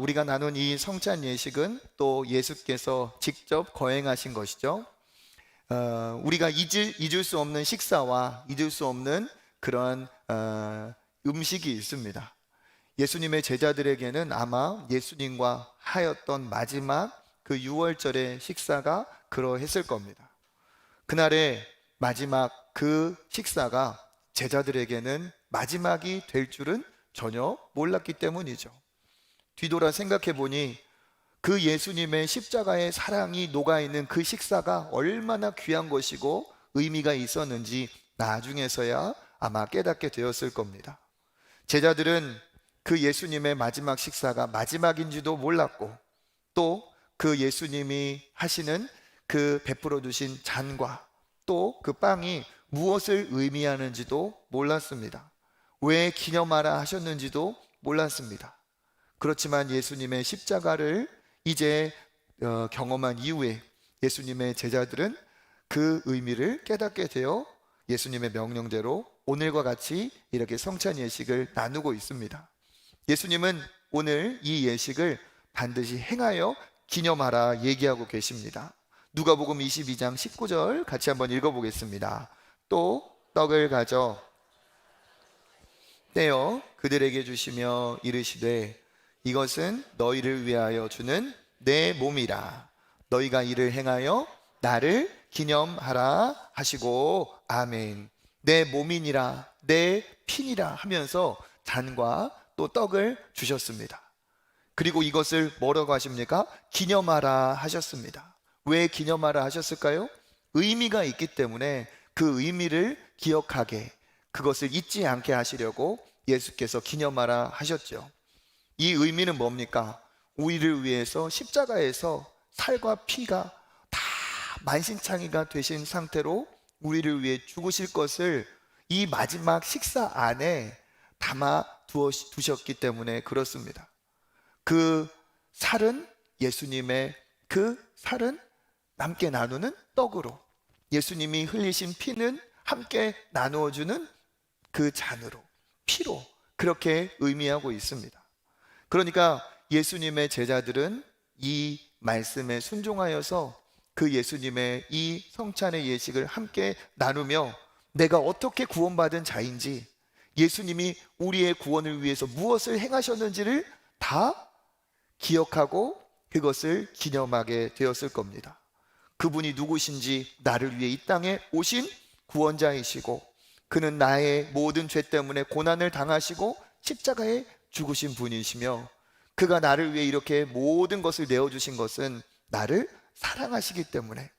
우리가 나눈 이 성찬 예식은 또 예수께서 직접 거행하신 것이죠. 우리가 잊을 수 없는 식사와 잊을 수 없는 그런 음식이 있습니다. 예수님의 제자들에게는 아마 예수님과 하였던 마지막 그 유월절의 식사가 그러했을 겁니다. 그날의 마지막 그 식사가 제자들에게는 마지막이 될 줄은 전혀 몰랐기 때문이죠. 뒤돌아 생각해 보니 그 예수님의 십자가의 사랑이 녹아있는 그 식사가 얼마나 귀한 것이고 의미가 있었는지 나중에서야 아마 깨닫게 되었을 겁니다. 제자들은 그 예수님의 마지막 식사가 마지막인지도 몰랐고, 또 그 예수님이 하시는 그 베풀어 주신 잔과 또 그 빵이 무엇을 의미하는지도 몰랐습니다. 왜 기념하라 하셨는지도 몰랐습니다. 그렇지만 예수님의 십자가를 이제 경험한 이후에 예수님의 제자들은 그 의미를 깨닫게 되어 예수님의 명령대로 오늘과 같이 이렇게 성찬 예식을 나누고 있습니다. 예수님은 오늘 이 예식을 반드시 행하여 기념하라 얘기하고 계십니다. 누가복음 22장 19절 같이 한번 읽어보겠습니다. 또 떡을 가져 떼어 그들에게 주시며 이르시되 이것은 너희를 위하여 주는 내 몸이라. 너희가 이를 행하여 나를 기념하라 하시고 아멘. 내 몸이니라 내 피니라 하면서 잔과 또 떡을 주셨습니다. 그리고 이것을 뭐라고 하십니까? 기념하라 하셨습니다. 왜 기념하라 하셨을까요? 의미가 있기 때문에 그 의미를 기억하게, 그것을 잊지 않게 하시려고 예수께서 기념하라 하셨죠. 이 의미는 뭡니까? 우리를 위해서 십자가에서 살과 피가 다 만신창이가 되신 상태로 우리를 위해 죽으실 것을 이 마지막 식사 안에 담아 두셨기 때문에 그렇습니다. 그 살은 예수님의 그 살은 함께 나누는 떡으로, 예수님이 흘리신 피는 함께 나누어주는 그 잔으로, 피로 그렇게 의미하고 있습니다. 그러니까 예수님의 제자들은 이 말씀에 순종하여서 그 예수님의 이 성찬의 예식을 함께 나누며 내가 어떻게 구원받은 자인지, 예수님이 우리의 구원을 위해서 무엇을 행하셨는지를 다 기억하고 그것을 기념하게 되었을 겁니다. 그분이 누구신지, 나를 위해 이 땅에 오신 구원자이시고 그는 나의 모든 죄 때문에 고난을 당하시고 십자가에 죽으신 분이시며 그가 나를 위해 이렇게 모든 것을 내어주신 것은 나를 사랑하시기 때문에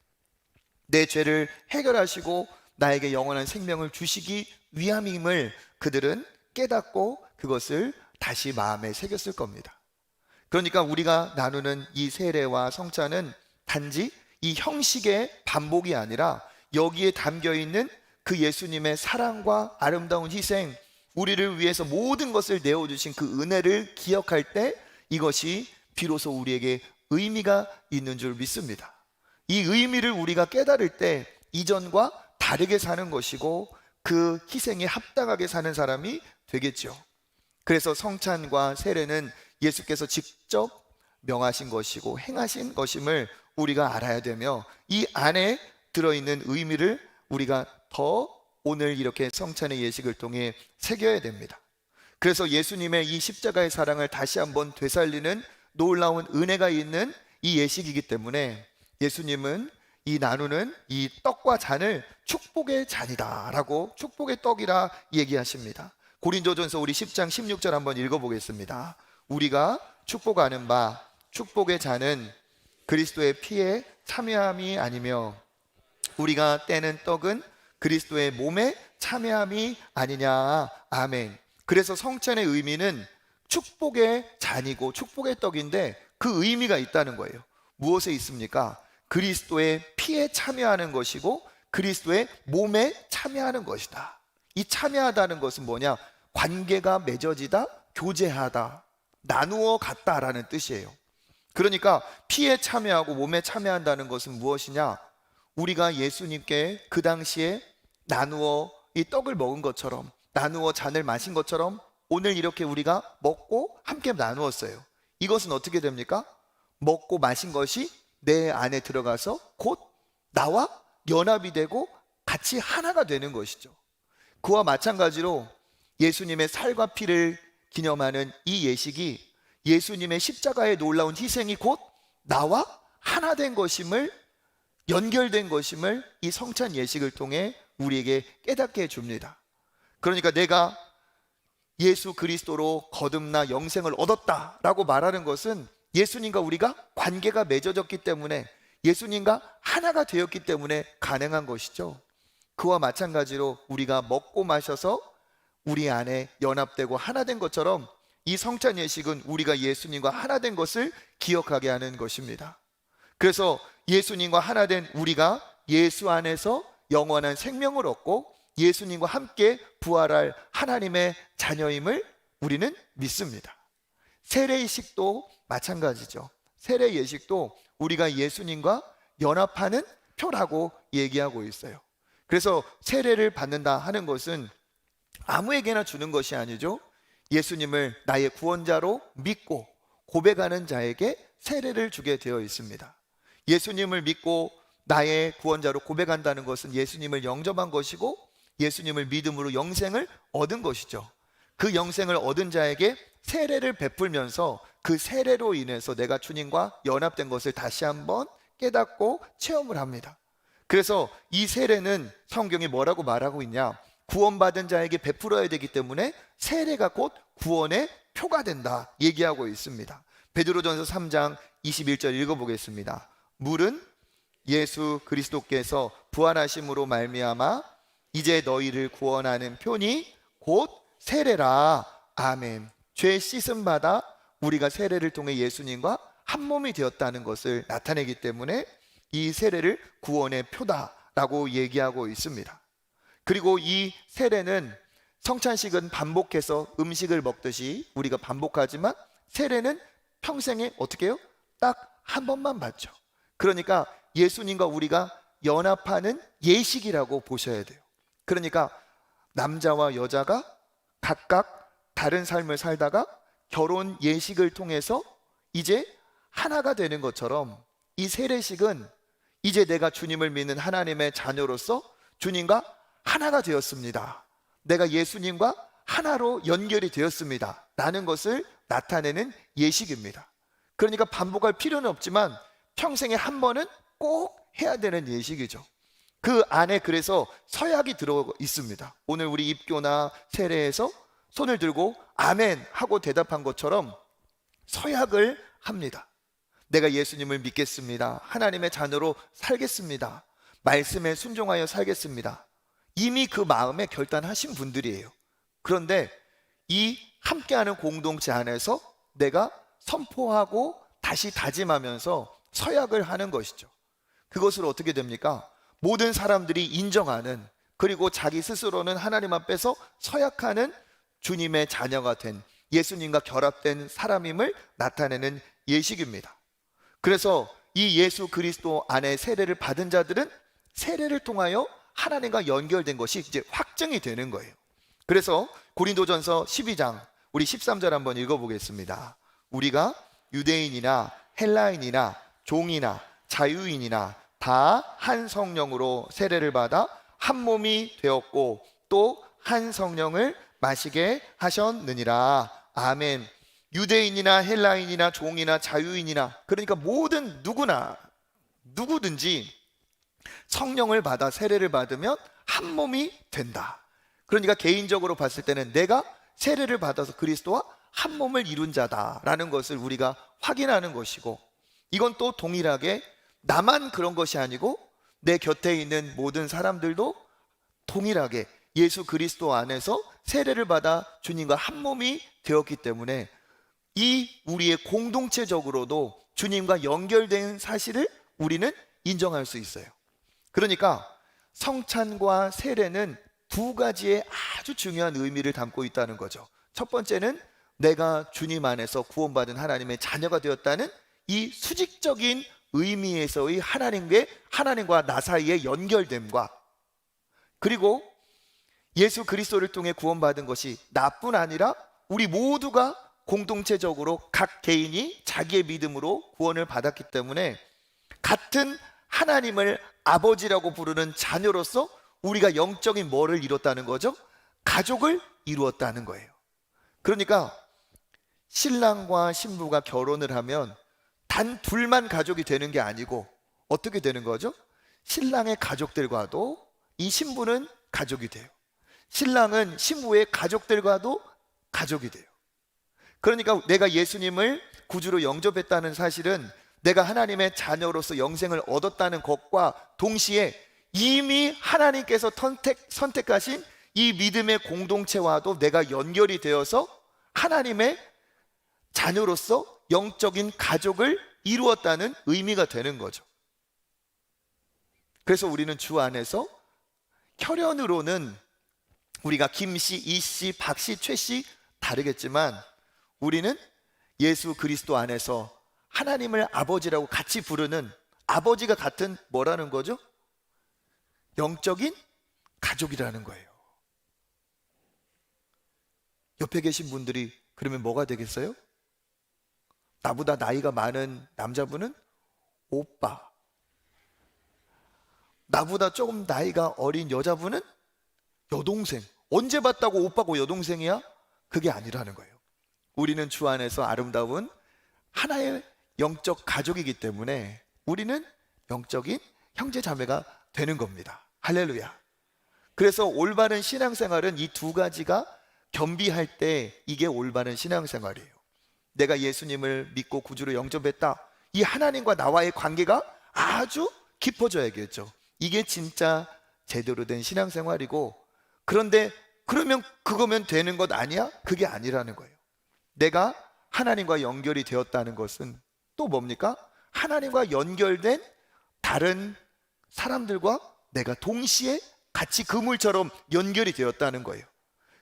내 죄를 해결하시고 나에게 영원한 생명을 주시기 위함임을 그들은 깨닫고 그것을 다시 마음에 새겼을 겁니다. 그러니까 우리가 나누는 이 세례와 성찬은 단지 이 형식의 반복이 아니라 여기에 담겨있는 그 예수님의 사랑과 아름다운 희생, 우리를 위해서 모든 것을 내어주신 그 은혜를 기억할 때 이것이 비로소 우리에게 의미가 있는 줄 믿습니다. 이 의미를 우리가 깨달을 때 이전과 다르게 사는 것이고 그 희생에 합당하게 사는 사람이 되겠죠. 그래서 성찬과 세례는 예수께서 직접 명하신 것이고 행하신 것임을 우리가 알아야 되며 이 안에 들어있는 의미를 우리가 더 오늘 이렇게 성찬의 예식을 통해 새겨야 됩니다. 그래서 예수님의 이 십자가의 사랑을 다시 한번 되살리는 놀라운 은혜가 있는 이 예식이기 때문에 예수님은 이 나누는 이 떡과 잔을 축복의 잔이다 라고, 축복의 떡이라 얘기하십니다. 고린도전서 우리 10장 16절 한번 읽어보겠습니다. 우리가 축복하는 바 축복의 잔은 그리스도의 피에 참여함이 아니며 우리가 떼는 떡은 그리스도의 몸에 참여함이 아니냐. 아멘. 그래서 성찬의 의미는 축복의 잔이고 축복의 떡인데 그 의미가 있다는 거예요. 무엇에 있습니까? 그리스도의 피에 참여하는 것이고 그리스도의 몸에 참여하는 것이다. 이 참여하다는 것은 뭐냐? 관계가 맺어지다, 교제하다, 나누어 갔다라는 뜻이에요. 그러니까 피에 참여하고 몸에 참여한다는 것은 무엇이냐? 우리가 예수님께 그 당시에 나누어 이 떡을 먹은 것처럼, 나누어 잔을 마신 것처럼 오늘 이렇게 우리가 먹고 함께 나누었어요. 이것은 어떻게 됩니까? 먹고 마신 것이 내 안에 들어가서 곧 나와 연합이 되고 같이 하나가 되는 것이죠. 그와 마찬가지로 예수님의 살과 피를 기념하는 이 예식이 예수님의 십자가의 놀라운 희생이 곧 나와 하나 된 것임을, 연결된 것임을 이 성찬 예식을 통해 우리에게 깨닫게 해줍니다. 그러니까 내가 예수 그리스도로 거듭나 영생을 얻었다라고 말하는 것은 예수님과 우리가 관계가 맺어졌기 때문에, 예수님과 하나가 되었기 때문에 가능한 것이죠. 그와 마찬가지로 우리가 먹고 마셔서 우리 안에 연합되고 하나 된 것처럼 이 성찬 예식은 우리가 예수님과 하나 된 것을 기억하게 하는 것입니다. 그래서 예수님과 하나 된 우리가 예수 안에서 영원한 생명을 얻고 예수님과 함께 부활할 하나님의 자녀임을 우리는 믿습니다. 세례의식도 마찬가지죠. 세례 예식도 우리가 예수님과 연합하는 표라고 얘기하고 있어요. 그래서 세례를 받는다 하는 것은 아무에게나 주는 것이 아니죠. 예수님을 나의 구원자로 믿고 고백하는 자에게 세례를 주게 되어 있습니다. 예수님을 믿고 나의 구원자로 고백한다는 것은 예수님을 영접한 것이고 예수님을 믿음으로 영생을 얻은 것이죠. 그 영생을 얻은 자에게 세례를 베풀면서 그 세례로 인해서 내가 주님과 연합된 것을 다시 한번 깨닫고 체험을 합니다. 그래서 이 세례는 성경이 뭐라고 말하고 있냐? 구원받은 자에게 베풀어야 되기 때문에 세례가 곧 구원의 표가 된다 얘기하고 있습니다. 베드로전서 3장 21절 읽어보겠습니다. 물은 예수 그리스도께서 부활하심으로 말미암아 이제 너희를 구원하는 표니 곧 세례라. 아멘. 죄 씻음 받아 우리가 세례를 통해 예수님과 한 몸이 되었다는 것을 나타내기 때문에 이 세례를 구원의 표다라고 얘기하고 있습니다. 그리고 이 세례는, 성찬식은 반복해서 음식을 먹듯이 우리가 반복하지만 세례는 평생에 어떻게 해요? 딱 한 번만 받죠. 그러니까 예수님과 우리가 연합하는 예식이라고 보셔야 돼요. 그러니까 남자와 여자가 각각 다른 삶을 살다가 결혼 예식을 통해서 이제 하나가 되는 것처럼 이 세례식은 이제 내가 주님을 믿는 하나님의 자녀로서 주님과 하나가 되었습니다. 내가 예수님과 하나로 연결이 되었습니다. 라는 것을 나타내는 예식입니다. 그러니까 반복할 필요는 없지만 평생에 한 번은 꼭 해야 되는 예식이죠. 그 안에 그래서 서약이 들어 있습니다. 오늘 우리 입교나 세례에서 손을 들고 아멘 하고 대답한 것처럼 서약을 합니다. 내가 예수님을 믿겠습니다. 하나님의 자녀로 살겠습니다. 말씀에 순종하여 살겠습니다. 이미 그 마음에 결단하신 분들이에요. 그런데 이 함께하는 공동체 안에서 내가 선포하고 다시 다짐하면서 서약을 하는 것이죠. 그것을 어떻게 됩니까? 모든 사람들이 인정하는, 그리고 자기 스스로는 하나님 앞에서 서약하는 주님의 자녀가 된, 예수님과 결합된 사람임을 나타내는 예식입니다. 그래서 이 예수 그리스도 안에 세례를 받은 자들은 세례를 통하여 하나님과 연결된 것이 이제 확증이 되는 거예요. 그래서 고린도전서 12장 우리 13절 한번 읽어보겠습니다. 우리가 유대인이나 헬라인이나 종이나 자유인이나 다 한 성령으로 세례를 받아 한 몸이 되었고 또 한 성령을 마시게 하셨느니라. 아멘. 유대인이나 헬라인이나 종이나 자유인이나, 그러니까 모든 누구든지 성령을 받아 세례를 받으면 한 몸이 된다. 그러니까 개인적으로 봤을 때는 내가 세례를 받아서 그리스도와 한 몸을 이룬 자다라는 것을 우리가 확인하는 것이고, 이건 또 동일하게 나만 그런 것이 아니고 내 곁에 있는 모든 사람들도 동일하게 예수 그리스도 안에서 세례를 받아 주님과 한 몸이 되었기 때문에 이 우리의 공동체적으로도 주님과 연결된 사실을 우리는 인정할 수 있어요. 그러니까 성찬과 세례는 두 가지의 아주 중요한 의미를 담고 있다는 거죠. 첫 번째는 내가 주님 안에서 구원받은 하나님의 자녀가 되었다는 이 수직적인 의미에서의 하나님과 나 사이의 연결됨과, 그리고 예수 그리스도를 통해 구원받은 것이 나뿐 아니라 우리 모두가 공동체적으로 각 개인이 자기의 믿음으로 구원을 받았기 때문에 같은 하나님을 아버지라고 부르는 자녀로서 우리가 영적인 뭐를 이뤘다는 거죠? 가족을 이루었다는 거예요. 그러니까 신랑과 신부가 결혼을 하면 단 둘만 가족이 되는 게 아니고 어떻게 되는 거죠? 신랑의 가족들과도 이 신부는 가족이 돼요. 신랑은 신부의 가족들과도 가족이 돼요. 그러니까 내가 예수님을 구주로 영접했다는 사실은 내가 하나님의 자녀로서 영생을 얻었다는 것과 동시에 이미 하나님께서 선택하신 이 믿음의 공동체와도 내가 연결이 되어서 하나님의 자녀로서 영적인 가족을 이루었다는 의미가 되는 거죠. 그래서 우리는 주 안에서 혈연으로는 우리가 김씨, 이씨, 박씨, 최씨 다르겠지만 우리는 예수 그리스도 안에서 하나님을 아버지라고 같이 부르는 아버지가 같은 뭐라는 거죠? 영적인 가족이라는 거예요. 옆에 계신 분들이 그러면 뭐가 되겠어요? 나보다 나이가 많은 남자분은 오빠, 나보다 조금 나이가 어린 여자분은 여동생. 언제 봤다고 오빠고 여동생이야? 그게 아니라는 거예요. 우리는 주 안에서 아름다운 하나의 영적 가족이기 때문에 우리는 영적인 형제 자매가 되는 겁니다. 할렐루야. 그래서 올바른 신앙생활은 이 두 가지가 겸비할 때 이게 올바른 신앙생활이에요. 내가 예수님을 믿고 구주로 영접했다. 이 하나님과 나와의 관계가 아주 깊어져야겠죠. 이게 진짜 제대로 된 신앙생활이고, 그런데 그러면 그거면 되는 것 아니야? 그게 아니라는 거예요. 내가 하나님과 연결이 되었다는 것은 또 뭡니까? 하나님과 연결된 다른 사람들과 내가 동시에 같이 그물처럼 연결이 되었다는 거예요.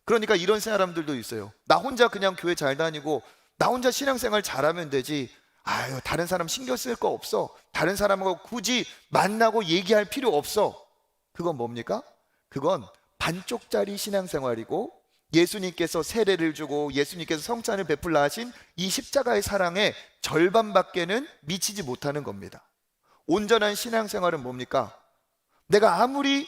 그러니까 이런 사람들도 있어요. 나 혼자 그냥 교회 잘 다니고 나 혼자 신앙생활 잘하면 되지, 아유 다른 사람 신경 쓸 거 없어, 다른 사람하고 굳이 만나고 얘기할 필요 없어. 그건 뭡니까? 그건 반쪽짜리 신앙생활이고, 예수님께서 세례를 주고 예수님께서 성찬을 베풀라 하신 이 십자가의 사랑의 절반밖에는 미치지 못하는 겁니다. 온전한 신앙생활은 뭡니까? 내가 아무리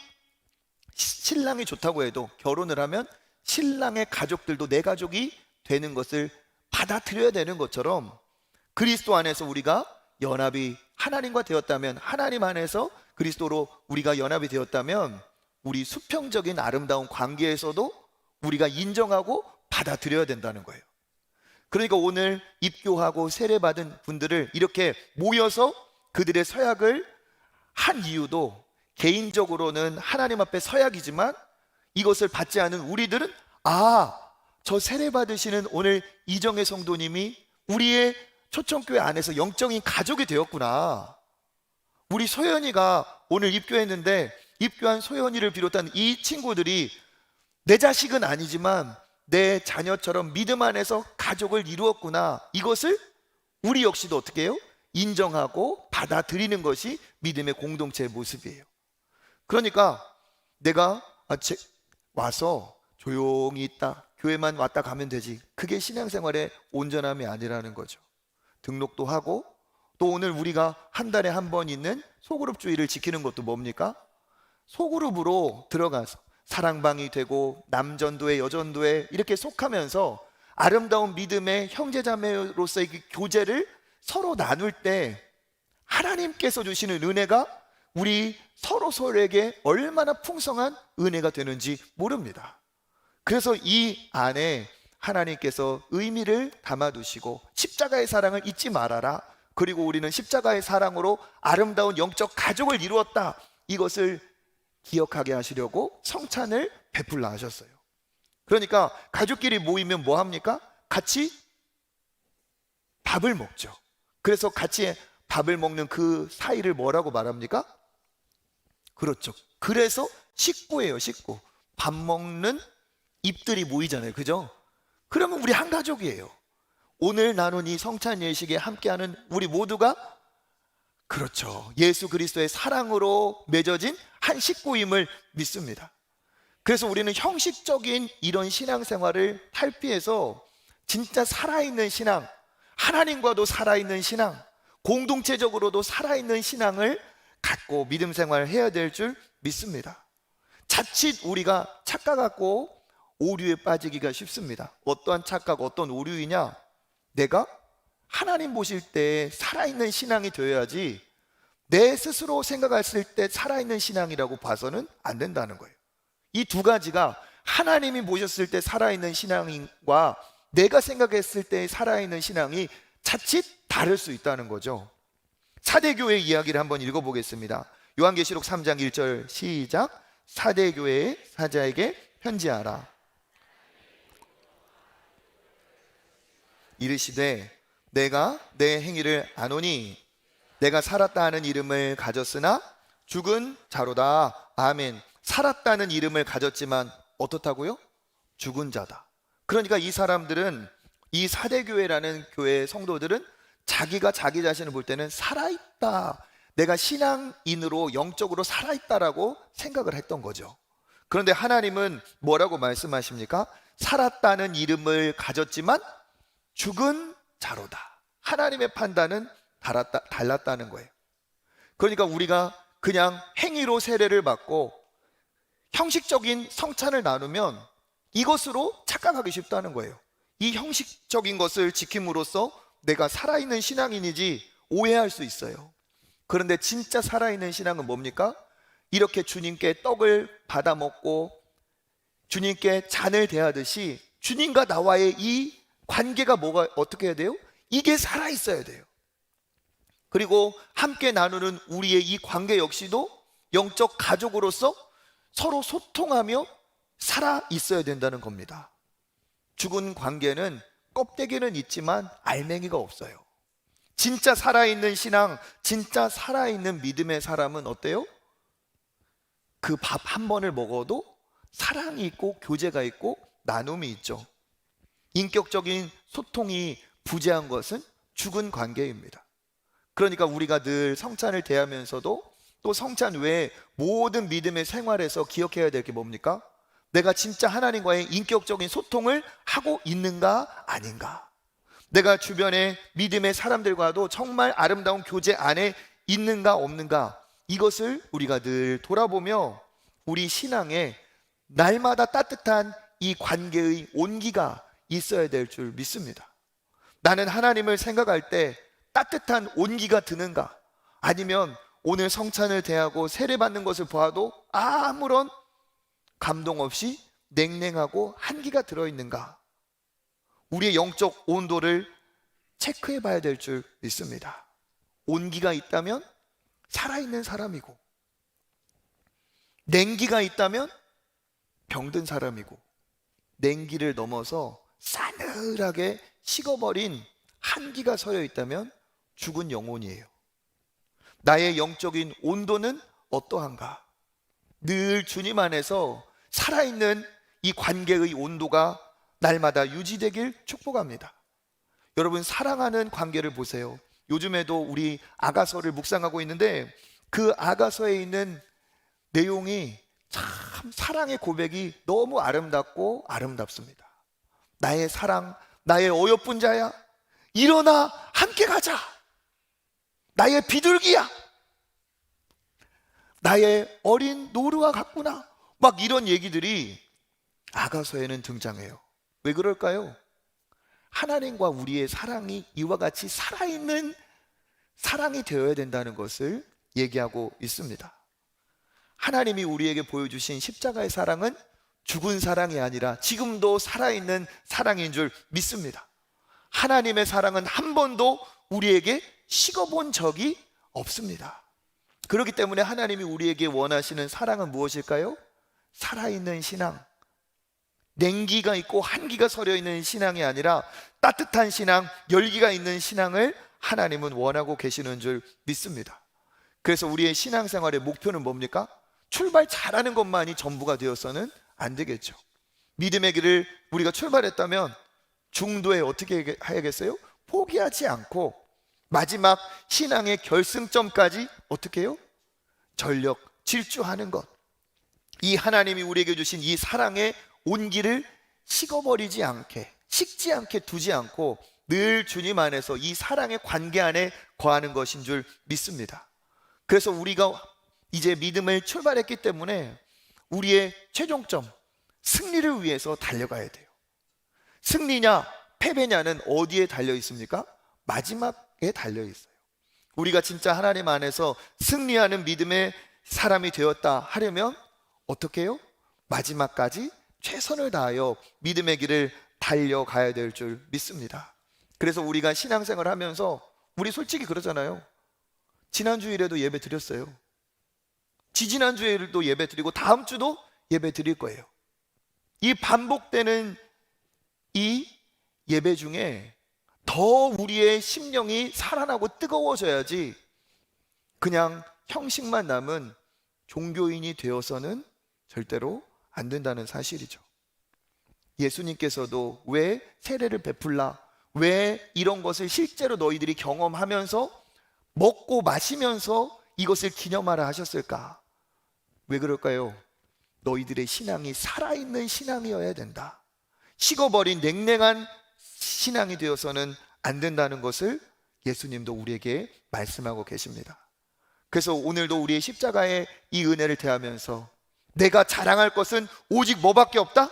신랑이 좋다고 해도 결혼을 하면 신랑의 가족들도 내 가족이 되는 것을 받아들여야 되는 것처럼, 그리스도 안에서 우리가 연합이 하나님과 되었다면, 하나님 안에서 그리스도로 우리가 연합이 되었다면 우리 수평적인 아름다운 관계에서도 우리가 인정하고 받아들여야 된다는 거예요. 그러니까 오늘 입교하고 세례받은 분들을 이렇게 모여서 그들의 서약을 한 이유도, 개인적으로는 하나님 앞에 서약이지만 이것을 받지 않은 우리들은 저 세례받으시는 오늘 이정혜 성도님이 우리의 초청교회 안에서 영적인 가족이 되었구나. 우리 소연이가 오늘 입교했는데 입교한 소연이를 비롯한 이 친구들이 내 자식은 아니지만 내 자녀처럼 믿음 안에서 가족을 이루었구나. 이것을 우리 역시도 어떻게 해요? 인정하고 받아들이는 것이 믿음의 공동체의 모습이에요. 그러니까 내가 와서 조용히 있다, 교회만 왔다 가면 되지, 그게 신앙생활의 온전함이 아니라는 거죠. 등록도 하고, 또 오늘 우리가 한 달에 한 번 있는 소그룹주의를 지키는 것도 뭡니까? 소그룹으로 들어가서 사랑방이 되고 남전도회, 여전도회 이렇게 속하면서 아름다운 믿음의 형제자매로서의 그 교제를 서로 나눌 때 하나님께서 주시는 은혜가 우리 서로에게 얼마나 풍성한 은혜가 되는지 모릅니다. 그래서 이 안에 하나님께서 의미를 담아두시고 십자가의 사랑을 잊지 말아라, 그리고 우리는 십자가의 사랑으로 아름다운 영적 가족을 이루었다, 이것을 기억하게 하시려고 성찬을 베풀라 하셨어요. 그러니까 가족끼리 모이면 뭐 합니까? 같이 밥을 먹죠. 그래서 같이 밥을 먹는 그 사이를 뭐라고 말합니까? 그렇죠. 그래서 식구예요, 식구. 밥 먹는 입들이 모이잖아요, 그죠? 그러면 우리 한 가족이에요. 오늘 나눈 이 성찬 예식에 함께하는 우리 모두가, 그렇죠, 예수 그리스도의 사랑으로 맺어진 한 식구임을 믿습니다. 그래서 우리는 형식적인 이런 신앙생활을 탈피해서 진짜 살아있는 신앙, 하나님과도 살아있는 신앙, 공동체적으로도 살아있는 신앙을 갖고 믿음 생활을 해야 될 줄 믿습니다. 자칫 우리가 착각하고 오류에 빠지기가 쉽습니다. 어떠한 착각, 어떤 오류이냐? 내가 하나님 보실 때 살아있는 신앙이 되어야지 내 스스로 생각했을 때 살아있는 신앙이라고 봐서는 안 된다는 거예요. 이 두 가지가 하나님이 보셨을 때 살아있는 신앙과 내가 생각했을 때 살아있는 신앙이 자칫 다를 수 있다는 거죠. 사대교회 이야기를 한번 읽어보겠습니다. 요한계시록 3장 1절 시작. 사대교회의 사자에게 편지하라. 이르시되 내가 내 행위를 아노니 내가 살았다 하는 이름을 가졌으나 죽은 자로다. 아멘. 살았다는 이름을 가졌지만 어떻다고요? 죽은 자다. 그러니까 이 사람들은, 이 사대교회라는 교회 성도들은 자기가 자기 자신을 볼 때는 살아있다, 내가 신앙인으로 영적으로 살아있다라고 생각을 했던 거죠. 그런데 하나님은 뭐라고 말씀하십니까? 살았다는 이름을 가졌지만 죽은 자로다. 하나님의 판단은 달랐다는 거예요. 그러니까 우리가 그냥 행위로 세례를 받고 형식적인 성찬을 나누면 이것으로 착각하기 쉽다는 거예요. 이 형식적인 것을 지킴으로써 내가 살아있는 신앙인이지 오해할 수 있어요. 그런데 진짜 살아있는 신앙은 뭡니까? 이렇게 주님께 떡을 받아 먹고 주님께 잔을 대하듯이 주님과 나와의 이 관계가 어떻게 해야 돼요? 이게 살아있어야 돼요. 그리고 함께 나누는 우리의 이 관계 역시도 영적 가족으로서 서로 소통하며 살아 있어야 된다는 겁니다. 죽은 관계는 껍데기는 있지만 알맹이가 없어요. 진짜 살아있는 신앙, 진짜 살아있는 믿음의 사람은 어때요? 그 밥 한 번을 먹어도 사랑이 있고 교제가 있고 나눔이 있죠. 인격적인 소통이 부재한 것은 죽은 관계입니다. 그러니까 우리가 늘 성찬을 대하면서도 또 성찬 외에 모든 믿음의 생활에서 기억해야 될 게 뭡니까? 내가 진짜 하나님과의 인격적인 소통을 하고 있는가 아닌가? 내가 주변의 믿음의 사람들과도 정말 아름다운 교제 안에 있는가 없는가? 이것을 우리가 늘 돌아보며 우리 신앙에 날마다 따뜻한 이 관계의 온기가 있어야 될 줄 믿습니다. 나는 하나님을 생각할 때 따뜻한 온기가 드는가? 아니면 오늘 성찬을 대하고 세례받는 것을 보아도 아무런 감동 없이 냉랭하고 한기가 들어있는가? 우리의 영적 온도를 체크해 봐야 될 줄 믿습니다. 온기가 있다면 살아있는 사람이고, 냉기가 있다면 병든 사람이고, 냉기를 넘어서 싸늘하게 식어버린 한기가 서려 있다면 죽은 영혼이에요. 나의 영적인 온도는 어떠한가? 늘 주님 안에서 살아있는 이 관계의 온도가 날마다 유지되길 축복합니다. 여러분, 사랑하는 관계를 보세요. 요즘에도 우리 아가서를 묵상하고 있는데 그 아가서에 있는 내용이 참 사랑의 고백이 너무 아름답고 아름답습니다. 나의 사랑, 나의 어여쁜 자야, 일어나 함께 가자. 나의 비둘기야, 나의 어린 노루와 같구나. 막 이런 얘기들이 아가서에는 등장해요. 왜 그럴까요? 하나님과 우리의 사랑이 이와 같이 살아있는 사랑이 되어야 된다는 것을 얘기하고 있습니다. 하나님이 우리에게 보여주신 십자가의 사랑은 죽은 사랑이 아니라 지금도 살아있는 사랑인 줄 믿습니다. 하나님의 사랑은 한 번도 우리에게 식어본 적이 없습니다. 그렇기 때문에 하나님이 우리에게 원하시는 사랑은 무엇일까요? 살아있는 신앙, 냉기가 있고 한기가 서려 있는 신앙이 아니라 따뜻한 신앙, 열기가 있는 신앙을 하나님은 원하고 계시는 줄 믿습니다. 그래서 우리의 신앙생활의 목표는 뭡니까? 출발 잘하는 것만이 전부가 되어서는 안 되겠죠. 믿음의 길을 우리가 출발했다면 중도에 어떻게 해야겠어요? 포기하지 않고 마지막 신앙의 결승점까지 어떻게 해요? 전력 질주하는 것. 이 하나님이 우리에게 주신 이 사랑의 온기를 식어버리지 않게 식지 않게 두지 않고 늘 주님 안에서 이 사랑의 관계 안에 거하는 것인 줄 믿습니다. 그래서 우리가 이제 믿음을 출발했기 때문에 우리의 최종점, 승리를 위해서 달려가야 돼요. 승리냐 패배냐는 어디에 달려 있습니까? 마지막에 달려 있어요. 우리가 진짜 하나님 안에서 승리하는 믿음의 사람이 되었다 하려면 어떻게 해요? 마지막까지 최선을 다하여 믿음의 길을 달려가야 될 줄 믿습니다. 그래서 우리가 신앙생활 하면서 우리 솔직히 그러잖아요. 지난주일에도 예배 드렸어요. 지지난주에도 예배 드리고 다음 주도 예배 드릴 거예요. 이 반복되는 이 예배 중에 더 우리의 심령이 살아나고 뜨거워져야지 그냥 형식만 남은 종교인이 되어서는 절대로 안 된다는 사실이죠. 예수님께서도 왜 세례를 베풀라? 왜 이런 것을 실제로 너희들이 경험하면서 먹고 마시면서 이것을 기념하라 하셨을까? 왜 그럴까요? 너희들의 신앙이 살아있는 신앙이어야 된다. 식어버린 냉랭한 신앙이 되어서는 안 된다는 것을 예수님도 우리에게 말씀하고 계십니다. 그래서 오늘도 우리의 십자가의 이 은혜를 대하면서 내가 자랑할 것은 오직 뭐밖에 없다?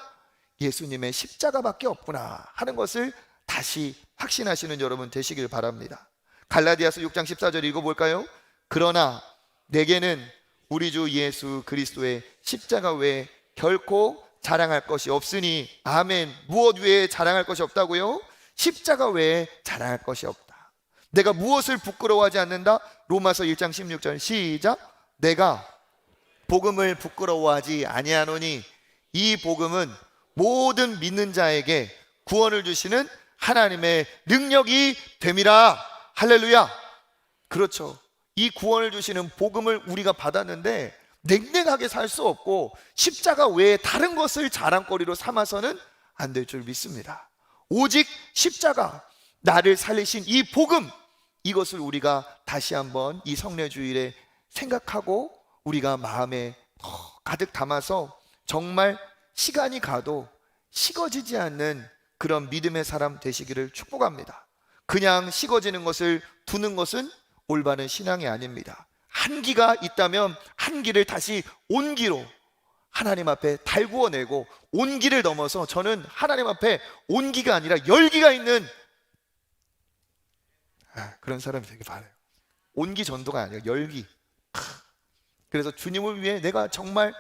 예수님의 십자가밖에 없구나 하는 것을 다시 확신하시는 여러분 되시길 바랍니다. 갈라디아서 6장 14절 읽어볼까요? 그러나 내게는 우리 주 예수 그리스도의 십자가 외에 결코 자랑할 것이 없으니. 아멘. 무엇 외에 자랑할 것이 없다고요? 십자가 외에 자랑할 것이 없다. 내가 무엇을 부끄러워하지 않는다? 로마서 1장 16절 시작. 내가 복음을 부끄러워하지 아니하노니 이 복음은 모든 믿는 자에게 구원을 주시는 하나님의 능력이 됨이라. 할렐루야. 그렇죠. 이 구원을 주시는 복음을 우리가 받았는데 냉랭하게 살 수 없고 십자가 외에 다른 것을 자랑거리로 삼아서는 안 될 줄 믿습니다. 오직 십자가, 나를 살리신 이 복음, 이것을 우리가 다시 한번 이 성례주일에 생각하고 우리가 마음에 가득 담아서 정말 시간이 가도 식어지지 않는 그런 믿음의 사람 되시기를 축복합니다. 그냥 식어지는 것을 두는 것은 올바른 신앙이 아닙니다. 한기가 있다면 한기를 다시 온기로 하나님 앞에 달구어내고 온기를 넘어서 저는 하나님 앞에 온기가 아니라 열기가 있는 그런 사람이 되길 바라요. 온기 전도가 아니라 열기. 그래서 주님을 위해 내가 정말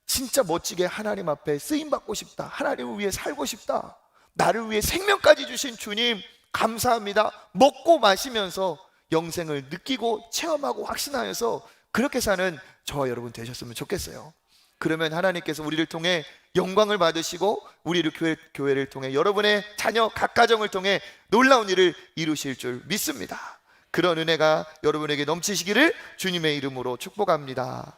진짜 멋지게 하나님 앞에 쓰임받고 싶다. 하나님을 위해 살고 싶다. 나를 위해 생명까지 주신 주님 감사합니다. 먹고 마시면서 영생을 느끼고 체험하고 확신하여서 그렇게 사는 저와 여러분 되셨으면 좋겠어요. 그러면 하나님께서 우리를 통해 영광을 받으시고 우리를 교회를 통해 여러분의 자녀 각 가정을 통해 놀라운 일을 이루실 줄 믿습니다. 그런 은혜가 여러분에게 넘치시기를 주님의 이름으로 축복합니다.